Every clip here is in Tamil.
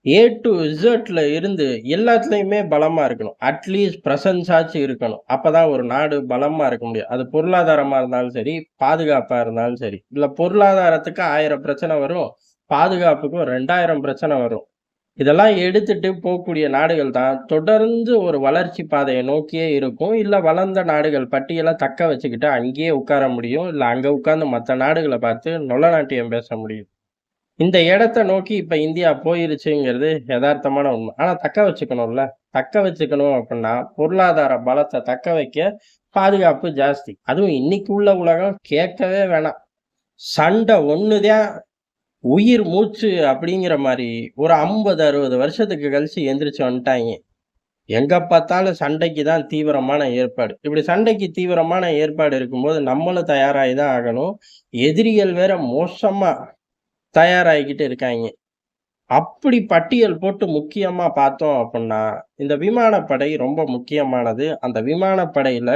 ஏ டு இசட்ல இருந்து எல்லாத்துலயுமே பலமா இருக்கணும். அட்லீஸ்ட் பிரசன்ஸ் ஆச்சும் இருக்கணும். அப்பதான் ஒரு நாடு பலமா இருக்க முடியும். அது பொருளாதாரமா இருந்தாலும் சரி, பாதுகாப்பா இருந்தாலும் சரி. இல்ல பொருளாதாரத்துக்கு 1000 பிரச்சனை வரும். பாதுகாப்புக்கும் 2000 பிரச்சனை வரும். இதெல்லாம் எடுத்துட்டு போக்கூடிய நாடுகள் தான் தொடர்ந்து ஒரு வளர்ச்சி பாதைய நோக்கியே இருக்கும். இல்ல வளர்ந்த நாடுகள் பட்டியல தக்க வச்சுக்கிட்டு அங்கேயே உட்கார முடியும். இல்ல அங்க உட்கார்ந்து மத்த நாடுகள பார்த்து நொள்ள நாட்டியம் பேச முடியும். இந்த இடத்த நோக்கி இப்ப இந்தியா போயிருச்சுங்கிறது எதார்த்தமான உண்ம. ஆனா தக்க வச்சுக்கணும்ல. தக்க வச்சுக்கணும் அப்டின்னா, பொருளாதார பலத்த தக்க வைக்க பாதுகாப்பு ஜாஸ்தி. அதுவும் இன்னைக்கு உள்ள உலகம் கேட்கவே வேணாம். சண்ட ஒண்ணு தான் உயிர் மூச்சு அப்படிங்கிற மாரி ஒரு 50, 60 வருஷத்துக்கு கழிச்சு எந்திரிச்சு வந்துட்டாய்ங்க. எங்க பார்த்தாலும் சண்டைக்கு தான் தீவிரமான ஏற்பாடு. இப்படி சண்டைக்கு தீவிரமான ஏற்பாடு இருக்கும்போது நம்மளும் தயாராகி தான் ஆகணும். எதிரிகள் வேற மோசமா தயாராகிக்கிட்டு இருக்காய்ங்க. அப்படி பட்டியல் போட்டு முக்கியமா பார்த்தோம் அப்புட்ன்னா, இந்த விமானப்படை ரொம்ப முக்கியமானது. அந்த விமானப்படையில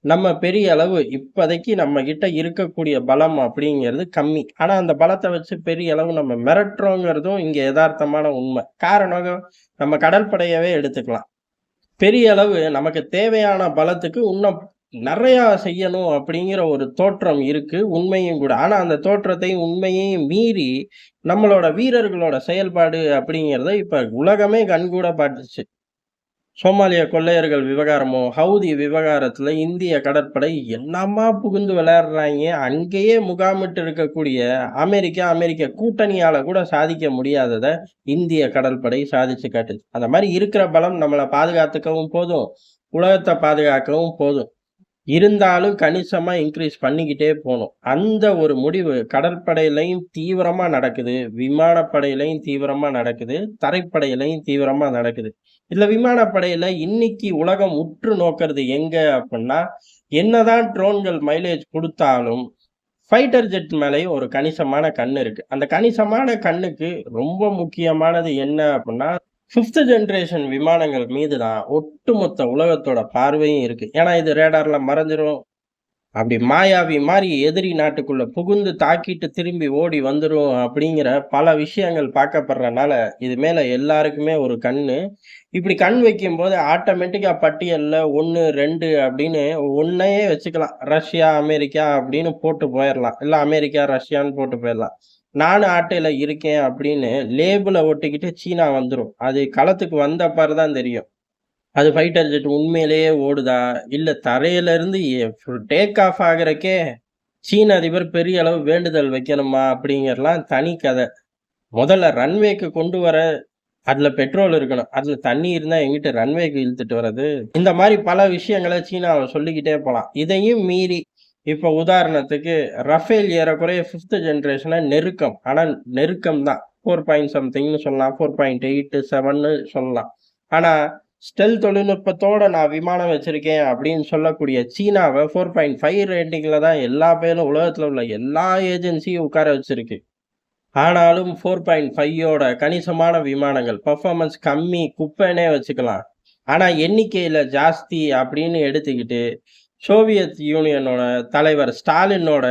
நம்ம பெரிய அளவு இப்போதைக்கு நம்மகிட்ட இருக்கக்கூடிய பலம் அப்படிங்கிறது கம்மி. ஆனா, அந்த பலத்த வச்சு பெரிய அளவு நம்ம மிரட்டுறோங்கிறதும் இங்க எதார்த்தமான உண்ம. காரணம் நம்ம கடற்படையவே எடுத்துக்கலாம். பெரிய அளவு நமக்கு தேவையான பலத்துக்கு இன்னும் நெறையா செய்யணும் அப்படிங்கிற ஒரு தோற்றம் இருக்கு. உண்மையும் கூட. ஆனா, அந்த தோற்றத்தையும், உண்மையையும் மீறி நம்மளோட வீரர்களோட செயல்பாடு அப்படிங்கிறத இப்ப உலகமே கண்கூட பார்த்துச்சு. சோமாலிய கொள்ளையர்கள் விவகாரமோ, ஹவுதி விவகாரத்துல இந்திய கடற்படை என்னமா புகுந்து விளையாடுறாய்ங்க. அங்கேயே முகாமிட்டு இருக்கக்கூடிய அமெரிக்க கூட்டணியால கூட சாதிக்க முடியாதத இந்திய கடற்படை சாதிச்சு காட்டுச்சு. அந்த மாரி இருக்கிற பலம் நம்மள பாதுகாத்துக்கவும் போதும், உலகத்த பாதுகாக்கவும் போதும். இருந்தாலும் கணிசமா இன்கிரீஸ் பண்ணிக்கிட்டே போணும். அந்த ஒரு முடிவு கடற்படையிலயும் தீவிரமா நடக்குது. விமானப்படையிலயும் தீவிரமா நடக்குது. தரைப்படையிலயும் தீவிரமா நடக்குது. இதுல விமானப்படையில இன்னைக்கு உலகம் உற்று நோக்குறது எங்க அப்டின்னா, என்னதான் ட்ரோன்கள் மைலேஜ் குடுத்தாலும், ஃபைட்டர் ஜெட் மேலயும் ஒரு கணிசமான கண்ணு இருக்கு. அந்த கணிசமான கண்ணுக்கு ரொம்ப முக்கியமானது என்ன அப்டின்னா, 5த் ஜெனரேஷன் விமானங்கள் மீது தான் ஒட்டுமொத்த உலகத்தோட பார்வையும் இருக்கு. ஏன்னா, இது ரேடார்ல மறைஞ்சிரும். அப்படி மாயாவி மாரி எதிரி நாட்டுக்குள்ள புகுந்து தாக்கிட்டு திரும்பி ஓடி வந்துரும் அப்படிங்கிற பல விஷயங்கள் பார்க்கப்படுறனால, இது மேல எல்லாருக்குமே ஒரு கண்ணு. இப்படி கண் வைக்கும்போது ஆட்டோமேட்டிக்கா பட்டியல்ல 1, 2 அப்படின்னு 1யே வச்சுக்கலாம். ரஷ்யா, அமெரிக்கா அப்படின்னு போட்டு போயிரலாம். இல்ல அமெரிக்கா, ரஷ்யான்னு போட்டு போயிரலாம். நானும் ஆட்டையில இருக்கேன் அப்படின்னு லேபிள ஒட்டிக்கிட்டு சீனா வந்துரும். அது களத்துக்கு வந்த பாரு தான் தெரியும். அது ஃபைட்டர் ஜெட் உண்மையிலேயே ஓடுதா? இல்ல தரையில இருந்து டேக் ஆஃப் ஆகுறக்கே சீன அதிபர் பெரிய அளவு வேண்டுதல் வைக்கணுமா? அப்படிங்கிறலாம் தனி கத. முதல்ல ரன்வேக்கு கொண்டு வர அதுல பெட்ரோல் இருக்கணும். அதுல தண்ணி இருந்தா எங்கிட்டு ரன்வேக்கு இழுத்துட்டு வர்றது? இந்த மாரி பல விஷயங்கள சீனாவ சொல்லிக்கிட்டே போலாம். இதையும் மீறி இப்ப உதாரணத்துக்கு ரஃபேல் ஏறக்குறைய 5த் ஜெனரேஷன நெருக்கம். ஆனா நெருக்கம் தான். 4 பாயிண்ட் சம்திங்ன்னு சொல்லலாம். 4.8, 7ன்னு சொல்லலாம். ஆனா ஸ்டெல் தொழில்நுட்பத்தோட நான் விமானம் வச்சிருக்கேன் அப்படின்னு சொல்லக்கூடிய சீனாவ 4.5 ரேட்டிங்ல தான் எல்லா பேரும் உலகத்துல உள்ள எல்லா ஏஜென்சியும் உட்கார வச்சிருக்கு. ஆனாலும் 4.5யோட கணிசமான விமானங்கள் பெர்ஃபார்மன்ஸ் கம்மி, குப்பைன்னே வச்சுக்கலாம். ஆனா எண்ணிக்கையில ஜாஸ்தி அப்படின்னு எடுத்துக்கிட்டு, சோவியத் யூனியனோட தலைவர் ஸ்டாலினோட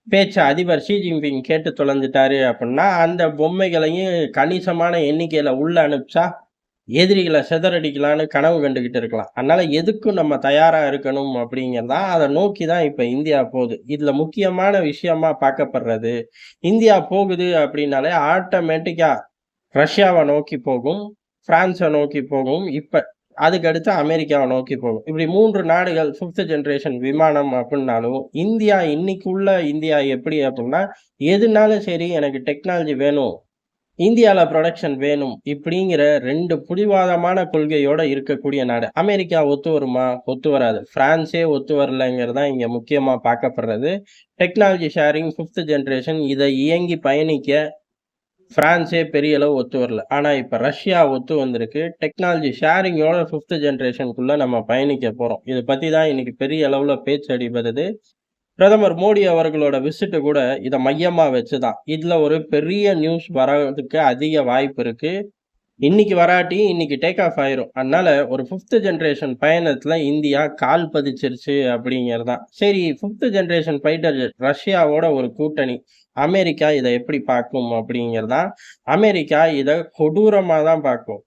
பேச்ச அதிபர் ஷி ஜின்பிங் கேட்டு தொலைஞ்சுட்டாரு அப்படின்னா, அந்த பொம்மைகளையும் கணிசமான எண்ணிக்கையில உள்ள அனுப்பிச்சா, எதிரிகள சிதறடிக்கலான்னு கனவு கண்டுகிட்டு இருக்கலாம். அதனால எதுக்கும் நம்ம தயாரா இருக்கணும் அப்படிங்கிறது தான், அத நோக்கி தான் இப்ப இந்தியா போகுது. இதுல முக்கியமான விஷயமா பார்க்கப்படுறது, இந்தியா போகுது அப்படின்னாலே ஆட்டோமேட்டிக்கா ரஷ்யாவ நோக்கி போகும், பிரான்ஸ நோக்கி போகும். இப்ப அதுக்கு அடுத்து அமெரிக்காவ நோக்கி போகும். இப்படி 3 நாடுகள் 5த் ஜெனரேஷன் விமானம் அப்படின்னாலும், இந்தியா இன்னைக்கு உள்ள இந்தியா எப்படி அப்படின்னா, எதுனாலும் சரி எனக்கு டெக்னாலஜி வேணும். இந்தியால புரொடக்ஷன் வேணும். இப்படிங்கிற 2 புடிவாதமான கொள்கையோட இருக்கக்கூடிய நாடு. அமெரிக்கா ஒத்து வருமா? ஒத்து வராது. பிரான்ஸே ஒத்து வரலங்கிறது தான் இங்க முக்கியமா பார்க்கப்படுறது. டெக்னாலஜி ஷேரிங் 5த் ஜெனரேஷன் இத இயங்கி பயணிக்க பிரான்ஸே பெரிய அளவு ஒத்து வரல. ஆனா இப்ப ரஷ்யா ஒத்து வந்திருக்கு. டெக்னாலஜி ஷேரிங்கோட 5த் ஜெனரேஷன்க்குள்ள நம்ம பயணிக்க போறோம். இத பத்தி தான் இன்னைக்கு பெரிய அளவுல பேச்சு அடிபடுது. பிரதமர் மோடி அவர்களோட விசிட் கூட இத மையமா வச்சு தான். இதுல ஒரு பெரிய நியூஸ் வர்றதுக்கு அதிக வாய்ப்பு இருக்கு. இன்னைக்கு வராட்டி இன்னைக்கு டேக் ஆஃப் ஆயிரும். அதனால ஒரு 5த் ஜெனரேஷன் பயணத்துல இந்தியா கால் பதிச்சிருச்சு அப்படிங்கிறதுதான். சரி 5த் ஜெனரேஷன் ஃபைட்டர் ஜெட் ரஷ்யாவோட ஒரு கூட்டணி. அமெரிக்கா இத எப்படி பார்க்கும் அப்படிங்கிறதுதான். அமெரிக்கா இத கொடூரமா தான் பார்க்கும்.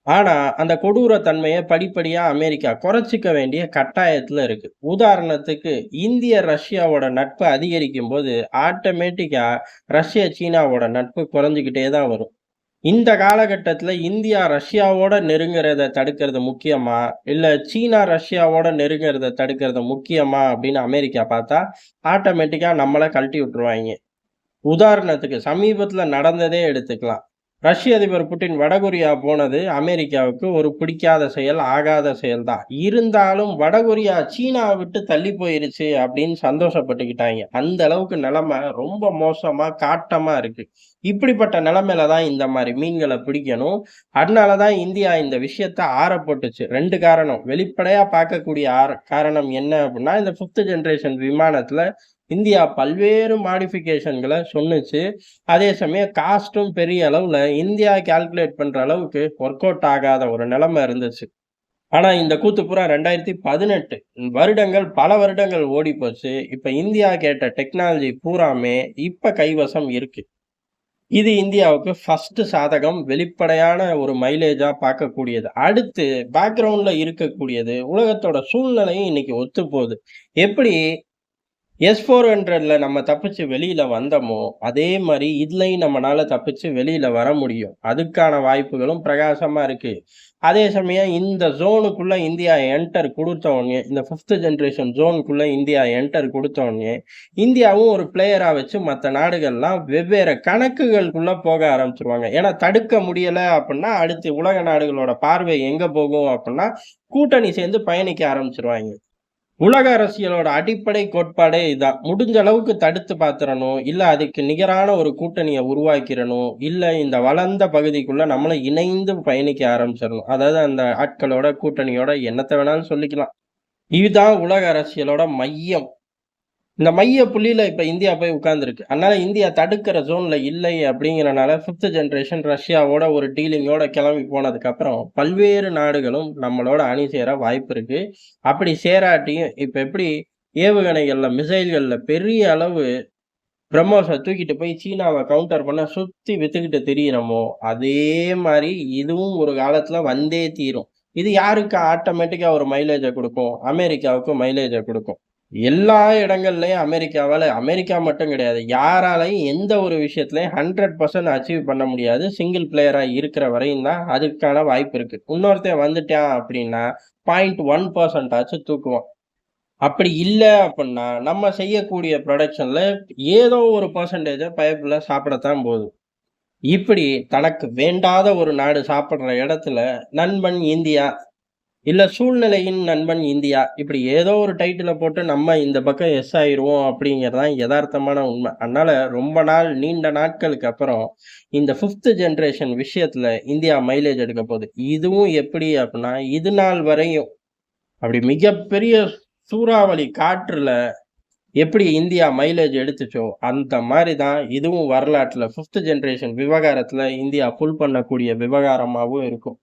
ஆனா, அந்த கொடூர தன்மைய படிப்படியா அமெரிக்கா குறைச்சுக்க வேண்டிய கட்டாயத்துல இருக்கு. உதாரணத்துக்கு, இந்திய, ரஷ்யாவோட நட்பு அதிகரிக்கும்போது, ஆட்டோமேட்டிக்கா ரஷ்யா, சீனாவோட நட்பு குறைஞ்சுகிட்டே தான் வரும். இந்த காலகட்டத்துல இந்தியா, ரஷ்யாவோட நெருங்குறத தடுக்கிறது முக்கியமா? இல்ல சீனா, ரஷ்யாவோட நெருங்குறத தடுக்கிறது முக்கியமா? அப்படின்னு அமெரிக்கா பார்த்தா, ஆட்டோமேட்டிக்கா நம்மள கழட்டி விட்டுருவாய்ங்க. உதாரணத்துக்கு சமீபத்துல நடந்ததே எடுத்துக்கலாம். ரஷ்ய அதிபர் புட்டின் வடகொரியா போனது அமெரிக்காவுக்கு ஒரு பிடிக்காத செயல், ஆகாத செயல் தான். இருந்தாலும் வடகொரியா சீனாவ விட்டு தள்ளி போயிருச்சு அப்படின்னு சந்தோஷப்பட்டுக்கிட்டாய்ங்க. அந்த அளவுக்கு நிலைமை ரொம்ப மோசமா, காட்டமா இருக்கு. இப்படிப்பட்ட நிலைமையில தான் இந்த மாரி மீன்கள பிடிக்கணும். அதனால தான் இந்தியா இந்த விஷயத்த ஆற போட்டுச்சு. 2 காரணம். வெளிப்படையா பார்க்கக்கூடிய காரணம் என்ன அப்படின்னா, இந்த 5த் ஜெனரேஷன் விமானத்துல இந்தியா பல்வேறு மாடிஃபிகேஷன்கள சொன்னுச்சு. அதே சமயம் காஸ்ட்டும் பெரிய அளவுல இந்தியா கால்குலேட் பண்ற அளவுக்கு ஒர்க் அவுட் ஆகாத ஒரு நிலைமை இருந்துச்சு. ஆனா இந்த கூத்து பூரா 2018 வருடங்கள், பல வருடங்கள் ஓடிப்போச்சு. இப்ப இந்தியா கேட்ட டெக்னாலஜி பூராமே இப்ப கைவசம் இருக்கு. இது இந்தியாவுக்கு ஃபர்ஸ்ட் சாதகம். வெளிப்படையான ஒரு மைலேஜா பார்க்கக்கூடியது. அடுத்து பேக்கிரவுண்ட்ல இருக்கக்கூடியது, உலகத்தோட சூழ்நிலையும் இன்னைக்கு ஒத்துப்போகுது. எப்படி S-400ல நம்ம தப்பிச்சு வெளியில வந்தோமோ, அதே மாரி இதுலயும் நம்மனால தப்பிச்சு வெளியில வர முடியும். அதுக்கான வாய்ப்புகளும் பிரகாசமா இருக்கு. அதே சமயம் இந்த ஜோனுக்குள்ள இந்தியா என்டர் குடுத்த உடனே, இந்த 5த் ஜெனரேஷன் ஜோனுக்குள்ள இந்தியா என்டர் குடுத்த உடனே, இந்தியாவும் ஒரு பிளேயரா வச்சு மத்த நாடுகள்லாம் வெவ்வேறு கணக்குகளுக்குள்ள போக ஆரம்பிச்சுருவாங்க. ஏன்னா தடுக்க முடியல அப்புட்ன்னா, அடுத்து உலக நாடுகளோட பார்வை எங்க போகும் அப்புட்ன்னா, கூட்டணி சேர்ந்து பயணிக்க ஆரம்பிச்சுருவாய்ங்க. உலக அரசியலோட அடிப்படை கோட்பாடே இதான். முடிஞ்ச அளவுக்கு தடுத்து பாத்துறணும். இல்ல அதுக்கு நிகரான ஒரு கூட்டணிய உருவாக்கிறணும். இல்ல இந்த வளர்ந்த பகுதிக்குள்ள நம்மளும் இணைந்து பயணிக்க ஆரம்பிச்சிரணும். அதாவது அந்த ஆட்களோட, கூட்டணியோட என்னத்த வேணாலும் சொல்லிக்கலாம். இதுதான் உலக அரசியலோட மையம். இந்த மைய புள்ளியில இப்ப இந்தியா போய் உட்கார்ந்திருக்கு. அதனால இந்தியா தடுக்கிற ஜோன்ல இல்லை அப்படிங்கிறனால 5த் ஜெனரேஷன் ரஷ்யாவோட ஒரு டீலிங்கோட கிளம்பி போனதுக்கு அப்புறம், பல்வேறு நாடுகளும் நம்மளோட அணி சேர வாய்ப்பு இருக்கு. அப்படி சேராட்டியும் இப்ப எப்படி ஏவுகணைகள்ல, மிசைல்கள்ல பெரிய அளவு பிரம்மோஸ தூக்கிட்டு போய் சீனாவ கவுண்டர் பண்ண சுத்தி வித்துக்கிட்டு திரியிறோமோ, அதே மாரி இதுவும் ஒரு காலத்துல வந்தே தீரும். இது யாருக்கு ஆட்டோமேட்டிக்கா ஒரு மைலேஜ குடுக்கும்? அமெரிக்காவுக்கு மைலேஜ குடுக்கும். எல்லா இடங்கள்லயும் அமெரிக்கா மட்டும் கிடையாது. யாராலயும் எந்த ஒரு விஷயத்திலயும் 100% அச்சீவ் பண்ண முடியாது. சிங்கிள் பிளேயரா இருக்கிற வரையும் தான் அதுக்கான வாய்ப்பு இருக்கு. இன்னொருத்தன் வந்துட்டான் அப்படின்னா, 0.1% ஆச்சும் தூக்குவான். அப்படி இல்ல அப்புட்ன்னா, நம்ம செய்யக்கூடிய புரொடக்ஷன்ல ஏதோ ஒரு பெர்சன்டேஜ பயப்புள்ள சாப்பிடத்தான் போகுது. இப்படி தனக்கு வேண்டாத ஒரு நாடு சாப்பிடுற இடத்துல, நண்பன் இந்தியா இல்ல சூழ்நிலையின் நண்பன் இந்தியா. இப்படி ஏதோ ஒரு டைட்டில போட்டு நம்ம இந்த பக்கம் எஸ் ஆயிருவோம் அப்படிங்கிறது தான் எதார்த்தமான உண்மை. அதனால ரொம்ப நாள், நீண்ட நாட்களுக்கு அப்புறம் இந்த 5த் ஜெனரேஷன் விஷயத்துல இந்தியா மைலேஜ் எடுக்க போகுது. இதுவும் எப்படி அப்படின்னா, இது நாள் வரையும் அப்படி மிகப்பெரிய சூறாவளி காற்றுல எப்படி இந்தியா மைலேஜ் எடுத்துச்சோ, அந்த மாரி தான் இதுவும் வரலாற்றுல 5த் ஜெனரேஷன் விவகாரத்துல இந்தியா புல் பண்ணக்கூடிய விவகாரமாவும் இருக்கும்.